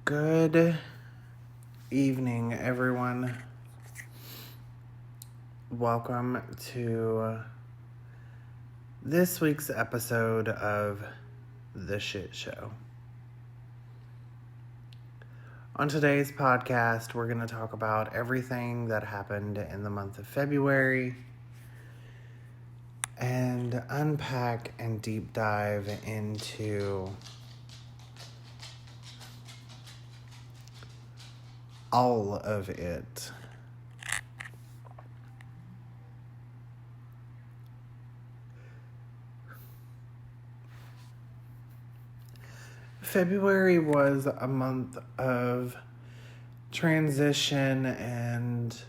Good evening, everyone. Welcome to this week's episode of The Shit Show. On today's podcast, we're going to talk about everything that happened in the month of February and unpack and deep dive into all of it. February was a month of transition and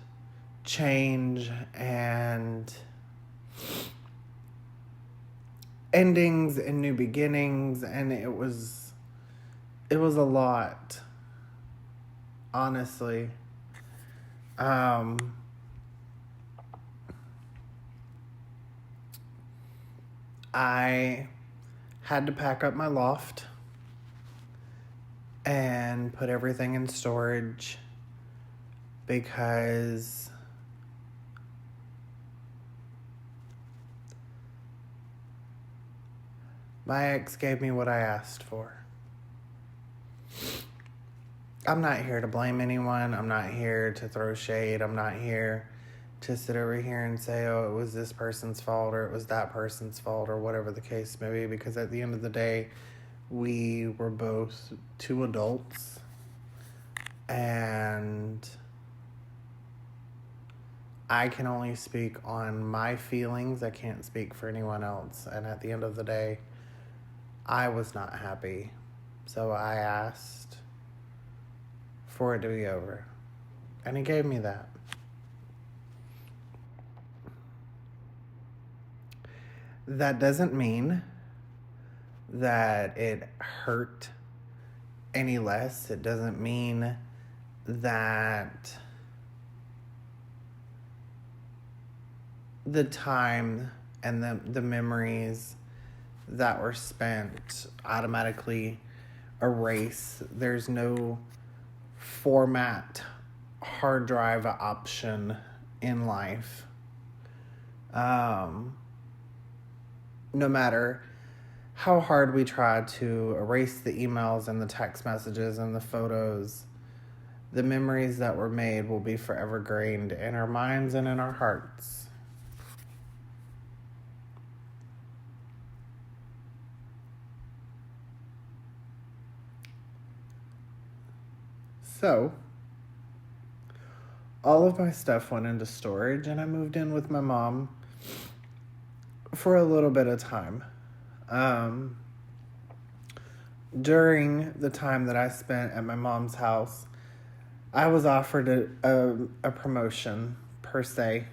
change and endings and new beginnings, and it was a lot, honestly. I had to pack up my loft and put everything in storage because my ex gave me what I asked for. I'm not here to blame anyone. I'm not here to throw shade. I'm not here to sit over here and say, oh, it was this person's fault or it was that person's fault or whatever the case may be, because at the end of the day, we were both two adults, and I can only speak on my feelings. I can't speak for anyone else. And at the end of the day, I was not happy. So I asked for it to be over. And he gave me that. That doesn't mean that it hurt any less. It doesn't mean that the time and the memories that were spent automatically erase. There's no format hard drive option in life. No matter how hard we try to erase the emails and the text messages and the photos, the memories that were made will be forever ingrained in our minds and in our hearts. So, all of my stuff went into storage, and I moved in with my mom for a little bit of time. During the time that I spent at my mom's house, I was offered a promotion, per se,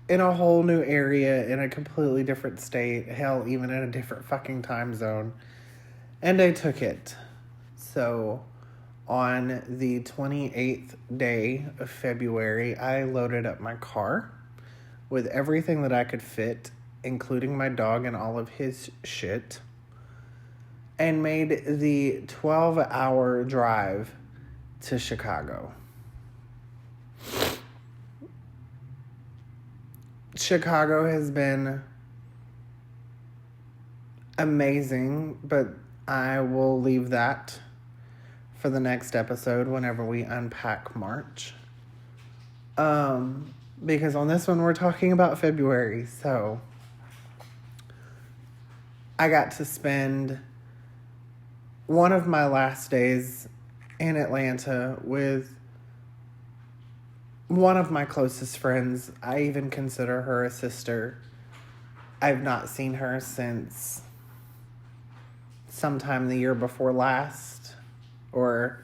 in a whole new area, in a completely different state, hell, even in a different fucking time zone, and I took it. So, on the 28th day of February, I loaded up my car with everything that I could fit, including my dog and all of his shit, and made the 12-hour drive to Chicago. Chicago has been amazing, but I will leave that for the next episode whenever we unpack March. Because on this one we're talking about February, so I got to spend one of my last days in Atlanta with one of my closest friends. I even consider her a sister. I've not seen her since sometime the year before last, or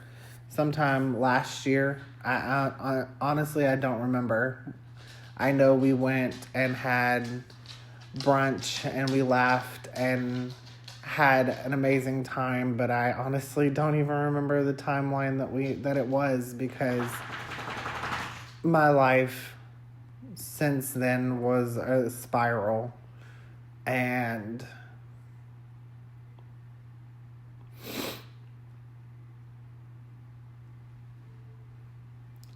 sometime last year. I honestly, I don't remember. I know we went and had brunch and we laughed and had an amazing time, but I honestly don't even remember the timeline that it was, because my life since then was a spiral, and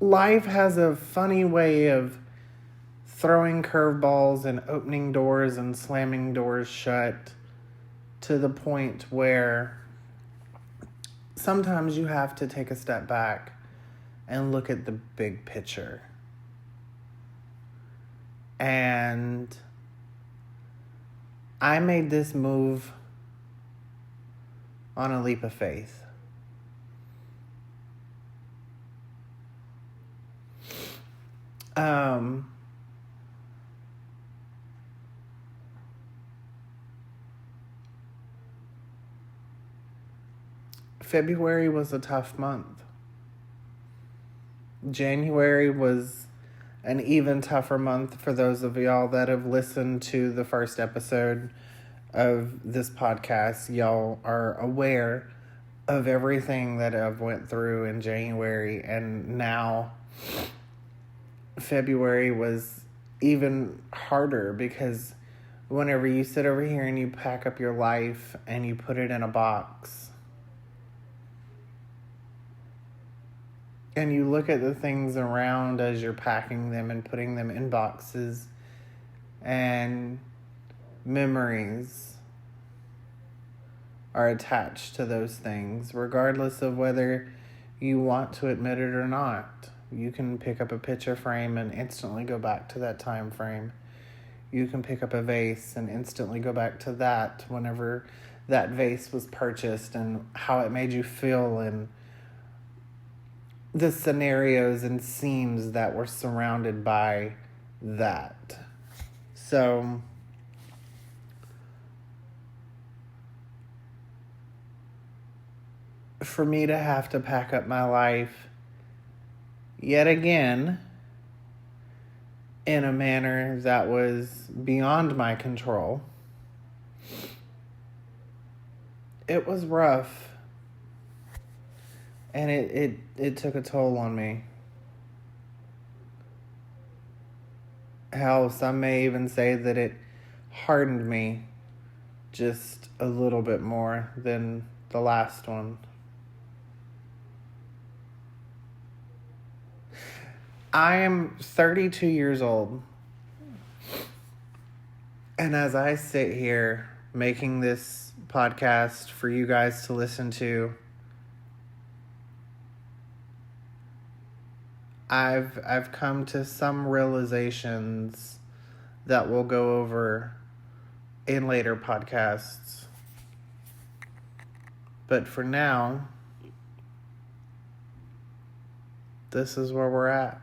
life has a funny way of throwing curveballs and opening doors and slamming doors shut to the point where sometimes you have to take a step back and look at the big picture. And I made this move on a leap of faith. February was a tough month. January was an even tougher month for those of y'all that have listened to the first episode of this podcast. Y'all are aware of everything that I've went through in January, and now February was even harder because whenever you sit over here and you pack up your life and you put it in a box and you look at the things around as you're packing them and putting them in boxes, and memories are attached to those things, regardless of whether you want to admit it or not. You can pick up a picture frame and instantly go back to that time frame. You can pick up a vase and instantly go back to that whenever that vase was purchased and how it made you feel and the scenarios and scenes that were surrounded by that. So for me to have to pack up my life yet again in a manner that was beyond my control, it was rough. And it took a toll on me. Hell, some may even say that it hardened me just a little bit more than the last one. I am 32 years old. And as I sit here making this podcast for you guys to listen to, I've come to some realizations that we'll go over in later podcasts. But for now, this is where we're at.